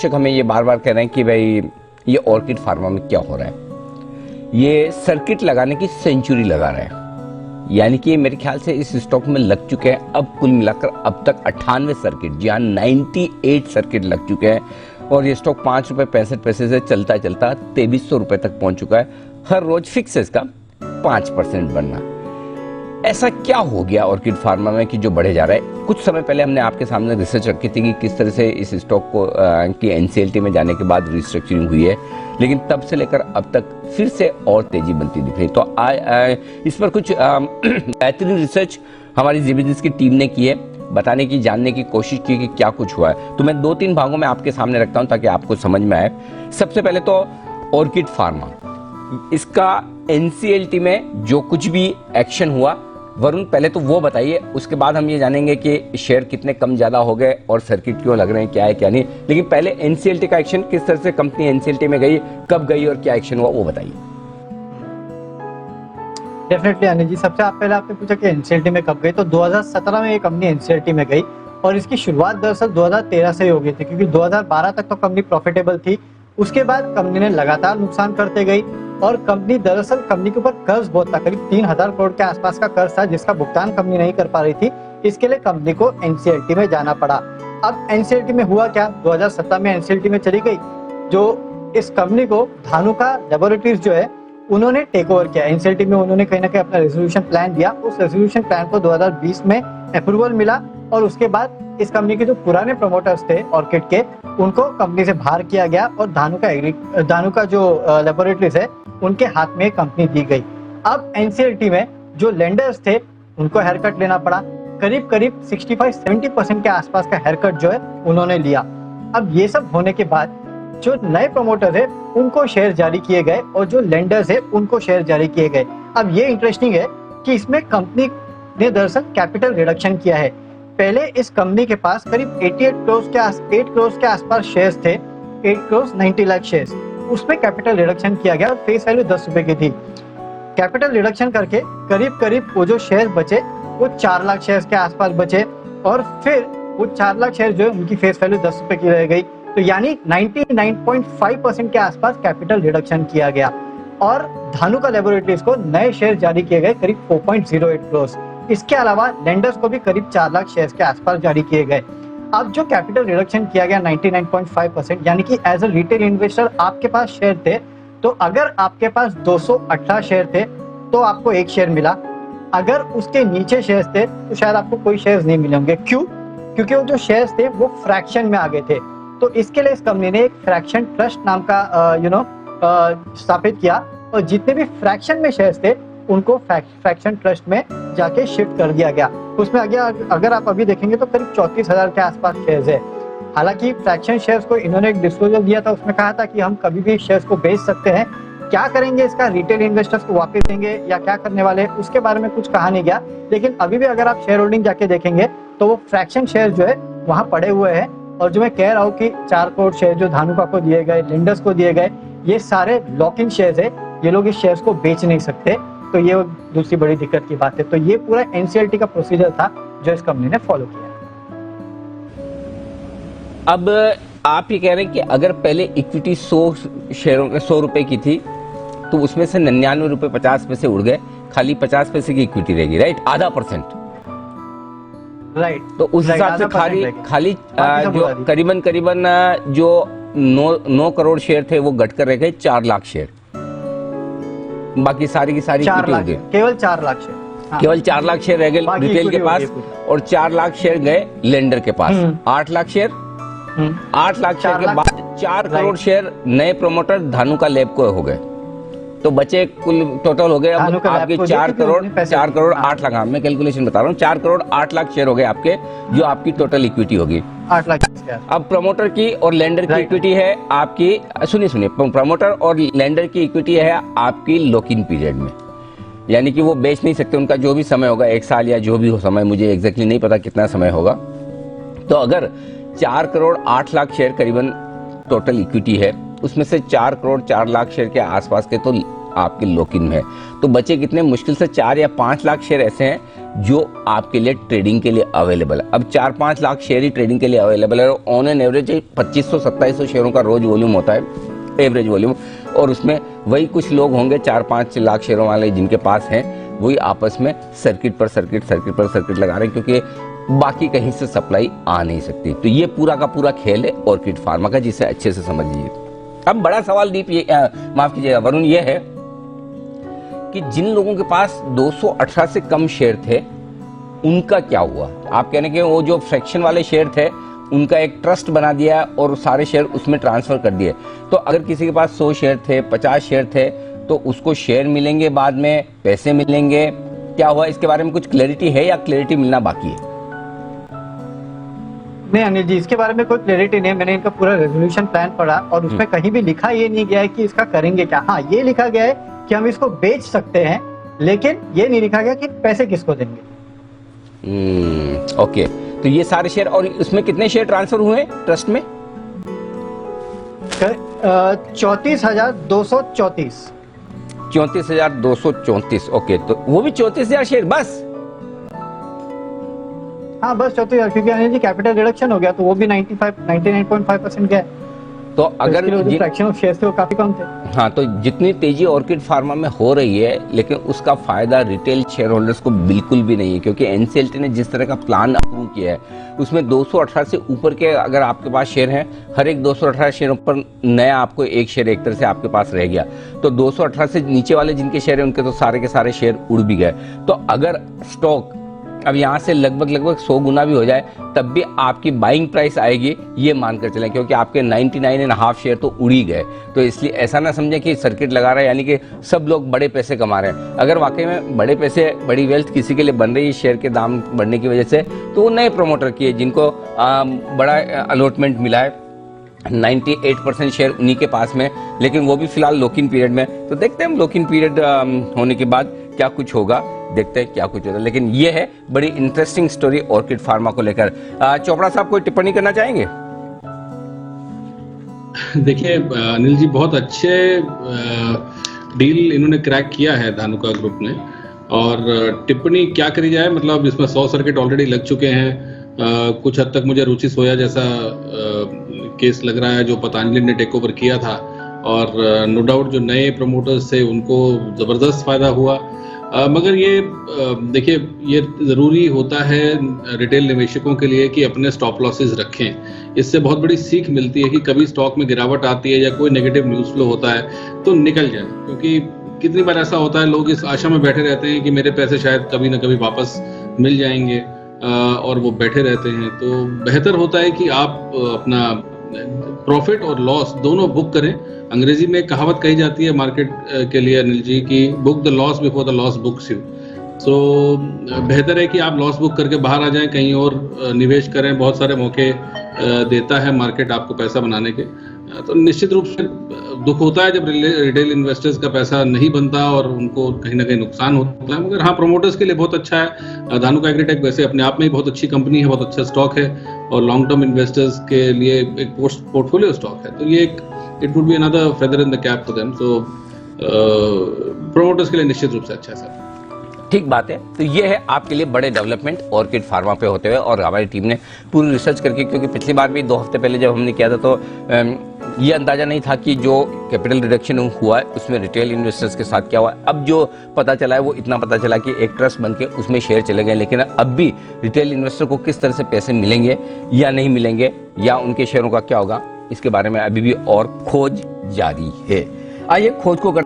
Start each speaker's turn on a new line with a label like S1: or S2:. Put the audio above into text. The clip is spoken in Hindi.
S1: दर्शक हमें ये बार बार कह रहे हैं कि भाई ये ऑर्किड फार्मा में क्या हो रहा है। ये सर्किट लगाने की सेंचुरी लगा रहे हैं, यानी कि मेरे ख्याल से इस स्टॉक में लग चुके हैं अब कुल मिलाकर अब तक 98 सर्किट, जी हाँ 98 सर्किट लग चुके हैं। और ये स्टॉक 5 रुपये 65 पैसे से चलता चलता 2300 रुपये तक पहुंच चुका है। हर रोज फिक्स है इसका 5% बनना। ऐसा क्या हो गया ऑर्किड फार्मा में कि जो बढ़े जा रहा है। कुछ समय पहले हमने आपके सामने रिसर्च रखी थी कि किस तरह से इस स्टॉक को की एनसीएलटी में जाने के बाद रिस्ट्रक्चरिंग हुई है, लेकिन तब से लेकर अब तक फिर से और तेजी बनती दिख रही। तो इस पर कुछ बेहतरीन रिसर्च हमारी जी बिजनेस की टीम ने की है, बताने की जानने की कोशिश की कि क्या कुछ हुआ है। तो मैं 2-3 भागों में आपके सामने रखता हूं ताकि आपको समझ में आए। सबसे पहले तो ऑर्किड फार्मा, इसका एनसीएलटी में जो कुछ भी एक्शन हुआ, वरुण पहले तो वो बताइए, उसके बाद हम ये जानेंगे कि शेयर कितने कम ज्यादा हो गए और सर्किट क्यों लग रहे हैं, क्या है क्या नहीं। लेकिन पहले एनसीएलटी का एक्शन, किस तरह से कंपनी एनसीएलटी में गई, कब गई और क्या एक्शन हुआ वो बताइए।
S2: डेफिनेटली अनिल जी, सबसे पहले आपने पूछा कि एनसीएलटी में कब गई, तो 2017 में ये कंपनी एनसीएलटी में गई और इसकी शुरुआत दरअसल 2013 से ही हो गई थी, क्योंकि 2012 तक तो कंपनी प्रॉफिटेबल थी। उसके बाद कंपनी ने लगातार नुकसान करते गई और कंपनी के ऊपर कर्ज बहुत था, करीब 3000 करोड़ के आसपास का कर्ज था जिसका भुगतान कंपनी नहीं कर पा रही थी। इसके लिए कंपनी को एनसीएलटी में जाना पड़ा। अब एनसीएलटी में हुआ क्या, 2017 में एनसीएलटी में चली गई। जो इस कंपनी को धानुका लैबोरेटरीज जो है उन्होंने टेक ओवर किया। एनसीएलटी में उन्होंने कहीं ना कहीं अपना रेजोल्यूशन प्लान दिया। उस रेजोल्यूशन प्लान को 2020 में अप्रूवल मिला और उसके बाद इस कंपनी के जो पुराने प्रमोटर्स थे ऑर्किड के, उनको कंपनी से बाहर किया गया और धानुका जो लैबोरेटरीज है उनके हाथ में कंपनी दी गई। अब एनसीएलटी में जो लेंडर्स थे उनको हेयर कट लेना पड़ा, करीब 65-70% के आसपास का हेयर कट जो है उन्होंने लिया। अब ये सब होने के बाद जो नए प्रमोटर है उनको शेयर जारी किए गए और जो लेंडर्स है उनको शेयर जारी किए गए। अब ये इंटरेस्टिंग है कि इसमें कंपनी ने दरअसल कैपिटल रिडक्शन किया है। पहले इस कंपनी के पास करीब 8 करोड़ के आसपास शेयर्स थे, 8 करोड़ 90 लाख शेयर्स। उसमें कैपिटल रिडक्शन किया गया और फेस वैल्यू 10 रुपए की थी। कैपिटल रिडक्शन करके करीब वो जो शेयर बचे वो 4 लाख शेयर्स के आसपास बचे और फिर वो 4 लाख शेयर जो है उनकी फेस वैल्यू 10 रुपए की रह गई। तो यानी 99.5% के आसपास कैपिटल रिडक्शन किया गया और धानुका लैबोरेटरीज को नए शेयर जारी किए गए करीब 4.08 करोड़। इसके अलावा लेंडर्स को भी करीब 4 लाख शेयर्स के आसपास जारी किए गए। अब जो कैपिटल रिडक्शन किया गया 99.5%, यानी कि एज अ रिटेल इन्वेस्टर आपके पास शेयर थे, तो अगर आपके पास 218 शेयर थे तो आपको 1 शेयर मिला। अगर उसके नीचे शेयर्स थे तो शायद आपको कोई शेयर्स नहीं मिले होंगे। क्यों? क्योंकि वो जो शेयर्स थे वो फ्रैक्शन में आ गए थे। तो इसके लिए इस कंपनी ने एक फ्रैक्शन ट्रस्ट नाम का स्थापित किया और जितने भी फ्रैक्शन में शेयर्स थे उनको फ्रैक्शन ट्रस्ट में जाके शिफ्ट कर दिया गया। उसमें अगर आप अभी देखेंगे तो करीब 34,000 के आसपास शेयर्स है। हालांकि फ्रैक्शन शेयर्स को इन्होंने एक डिस्क्लोजर दिया था, उसमें कहा था कि हम कभी भी शेयर्स को बेच सकते हैं। क्या करेंगे इसका, रिटेल इन्वेस्टर्स को वापस देंगे या क्या करने वाले, उसके बारे में कुछ कहा नहीं गया। लेकिन अभी भी अगर आप शेयर होल्डिंग जाके देखेंगे तो वो फ्रैक्शन शेयर जो है वहाँ पड़े हुए हैं। और जो मैं कह रहा हूँ कि 4 करोड़ शेयर जो धानुका को दिए गए, लेंडर्स को दिए गए, ये सारे लॉक इन शेयर्स है। ये लोग इस शेयर्स को बेच नहीं सकते, तो ये दूसरी बड़ी दिक्कत की बात है। तो ये पूरा एनसीएलटी का प्रोसीजर था जो इस कंपनी ने फॉलो किया।
S1: अब आप ये कह रहे हैं कि अगर पहले इक्विटी 100 शेयरों में 100 रुपए की थी तो उसमें से 99 रुपए 50 पैसे उड़ गए, खाली 50 पैसे की इक्विटी रहेगी, राइट? आधा %,
S2: राइट।
S1: तो उस हिसाब से खाली जो करीबन जो 9 करोड़ शेयर थे वो घटकर रह गए 4 लाख शेयर। बाकी सारी की सारी इक्विटी हो गई,
S2: केवल 4 लाख शेयर। हाँ।
S1: केवल 4 लाख शेयर रह गए रिटेल के पास और 4 लाख शेयर गए लेंडर के पास। 8 लाख शेयर, 8 लाख शेयर के बाद 4 करोड़ शेयर नए प्रमोटर धानुका लैब को हो गए। तो बचे कुल टोटल हो गए अब आपके 4 करोड़ 8 लाख। मैं कैलकुलेशन बता रहा हूँ, 4 करोड़ 8 लाख शेयर हो गए आपके, जो आपकी टोटल इक्विटी होगी
S2: 8 लाख।
S1: अब प्रमोटर की और लेंडर की इक्विटी है आपकी, सुनिए, प्रमोटर और लेंडर की इक्विटी है आपकी लॉक इन पीरियड में, यानी कि वो बेच नहीं सकते। उनका जो भी समय होगा, 1 साल या जो भी हो समय, मुझे एग्जैक्टली नहीं पता कितना समय होगा। तो अगर 4 करोड़ 8 लाख शेयर करीबन टोटल इक्विटी है, उसमें से 4 करोड़ 4 लाख शेयर के आसपास के तो आपके लॉक इन में है। तो बचे कितने? मुश्किल से 4 या 5 लाख शेयर ऐसे हैं जो आपके लिए ट्रेडिंग के लिए अवेलेबल है। अब 4-5 लाख शेयर ही ट्रेडिंग के लिए अवेलेबल है और ऑन एन एवरेज 2500-2700 शेयरों का रोज वॉल्यूम होता है, एवरेज वॉल्यूम, और उसमें वही कुछ लोग होंगे 4-5 लाख शेयरों वाले जिनके पास हैं, वही आपस में सर्किट पर सर्किट लगा रहे हैं, क्योंकि बाकी कहीं से सप्लाई आ नहीं सकती। तो ये पूरा का पूरा खेल है ऑर्किड फार्मा का, जिसे अच्छे से समझिए। अब बड़ा सवाल दीप ये माफ कीजिएगा वरुण, ये है कि जिन लोगों के पास 218 से कम शेयर थे उनका क्या हुआ। आप कहने के वो जो फ्रैक्शन वाले शेयर थे उनका एक ट्रस्ट बना दिया और सारे शेयर उसमें ट्रांसफर कर दिए। तो अगर किसी के पास 100 शेयर थे, 50 शेयर थे, तो उसको शेयर मिलेंगे, बाद में पैसे मिलेंगे, क्या हुआ इसके बारे में कुछ क्लैरिटी है या क्लैरिटी मिलना बाकी है?
S2: नहीं अनिल जी, इसके बारे में कोई क्लैरिटी नहीं है। मैंने इनका पूरा रेजोल्यूशन प्लान पढ़ा और उसमें कहीं भी लिखा ये नहीं गया है कि इसका करेंगे क्या। हाँ, ये लिखा गया है कि हम इसको बेच सकते हैं, लेकिन ये नहीं लिखा गया कि पैसे किसको देंगे।
S1: ओके, तो ये सारे शेयर, और उसमें कितने शेयर ट्रांसफर हुए ट्रस्ट में?
S2: 34,234।
S1: 34,234। ओके, तो वो भी 34,000 शेयर बस?
S2: हाँ बस 34,000, क्योंकि अनिल जी कैपिटल रिडक्शन हो गया तो वो भी 99.5% गया।
S1: तो अगर
S2: फ्रैक्शन ऑफ शेयर्स थे वो काफी कम थे।
S1: हाँ, तो जितनी तेजी ऑर्किड फार्मा में हो रही है, लेकिन उसका फायदा रिटेल शेयर होल्डर्स को बिल्कुल भी नहीं है, क्योंकि एनसीएलटी ने जिस तरह का प्लान अप्रूव किया है उसमें 218 से ऊपर के अगर आपके पास शेयर हैं, हर एक 218 शेयरों पर नया आपको एक शेयर एक तरह से आपके पास रह गया। तो 218 से नीचे वाले जिनके शेयर हैं उनके तो सारे के सारे शेयर उड़ भी गए। तो अगर स्टॉक अब यहाँ से लगभग 100 गुना भी हो जाए तब भी आपकी बाइंग प्राइस आएगी, ये मानकर चलें, क्योंकि आपके 99.5 शेयर तो उड़ ही गए। तो इसलिए ऐसा ना समझें कि सर्किट लगा रहा है यानी कि सब लोग बड़े पैसे कमा रहे हैं। अगर वाकई में बड़े पैसे, बड़ी वेल्थ किसी के लिए बन रही है शेयर के दाम बढ़ने की वजह से, तो वो नए प्रमोटर किए जिनको बड़ा अलॉटमेंट मिला है। 98% शेयर उन्हीं के पास में, लेकिन वो भी फिलहाल लॉक इन पीरियड में। तो देखते हैं हम लॉक इन पीरियड होने के बाद क्या कुछ होगा, देखते हैं क्या कुछ होगा। लेकिन ये है बड़ी इंटरेस्टिंग स्टोरी ऑर्किड फार्मा को लेकर। चोपड़ा साहब कोई टिप्पणी करना चाहेंगे?
S3: देखिए अनिल जी, बहुत अच्छे डील इन्होंने क्रैक किया है धानुका ग्रुप ने, और टिप्पणी क्या करी जाए, मतलब इसमें 100 सर्किट ऑलरेडी लग चुके हैं। कुछ हद तक मुझे रुचि सोया जैसा केस लग रहा है जो पतंजलि ने टेक ओवर किया था, और नो डाउट जो नए प्रमोटर्स थे उनको ज़बरदस्त फायदा हुआ। मगर ये देखिए, ये ज़रूरी होता है रिटेल निवेशकों के लिए कि अपने स्टॉप लॉसेस रखें। इससे बहुत बड़ी सीख मिलती है कि कभी स्टॉक में गिरावट आती है या कोई नेगेटिव न्यूज़ फ्लो होता है तो निकल जाए, क्योंकि कितनी बार ऐसा होता है लोग इस आशा में बैठे रहते हैं कि मेरे पैसे शायद कभी ना कभी वापस मिल जाएंगे, और वो बैठे रहते हैं। तो बेहतर होता है कि आप अपना प्रॉफिट और लॉस दोनों बुक करें। अंग्रेजी में कहावत कही जाती है मार्केट के लिए अनिल जी की, book the loss before the loss books you. So बेहतर है कि आप लॉस बुक करके बाहर आ जाएं, कहीं और निवेश करें। बहुत सारे मौके देता है मार्केट आपको पैसा बनाने के। तो निश्चित रूप से दुख होता है जब रिटेल इन्वेस्टर्स का पैसा नहीं बनता और उनको कहीं ना कहीं नुकसान होता है। मगर हाँ, प्रमोटर्स के लिए बहुत अच्छा है। धानुका एग्रीटेक वैसे अपने आप में ही बहुत अच्छी कंपनी है, बहुत अच्छा स्टॉक है, और लॉन्ग टर्म इन्वेस्टर्स के लिए एक पोर्टफोलियो स्टॉक है। तो ये एक it would be another feather in the cap for them. So promoters के लिए निश्चित रूप से अच्छा है सर।
S1: ठीक बात है। तो ये है आपके लिए बड़े डेवलपमेंट ऑर्किड फार्मा पे होते हुए, और हमारी टीम ने पूरी रिसर्च करके, क्योंकि पिछली बार भी 2 हफ्ते पहले जब हमने किया था तो ये अंदाजा नहीं था कि जो कैपिटल रिडक्शन हुआ है उसमें रिटेल इन्वेस्टर्स के साथ क्या हुआ। अब जो पता चला है वो इतना पता चला कि एक ट्रस्ट बनके उसमें शेयर चले गए, लेकिन अब भी रिटेल इन्वेस्टर को किस तरह से पैसे मिलेंगे या नहीं मिलेंगे, या उनके शेयरों का क्या होगा, इसके बारे में अभी भी और खोज जारी है। आइए खोज को कर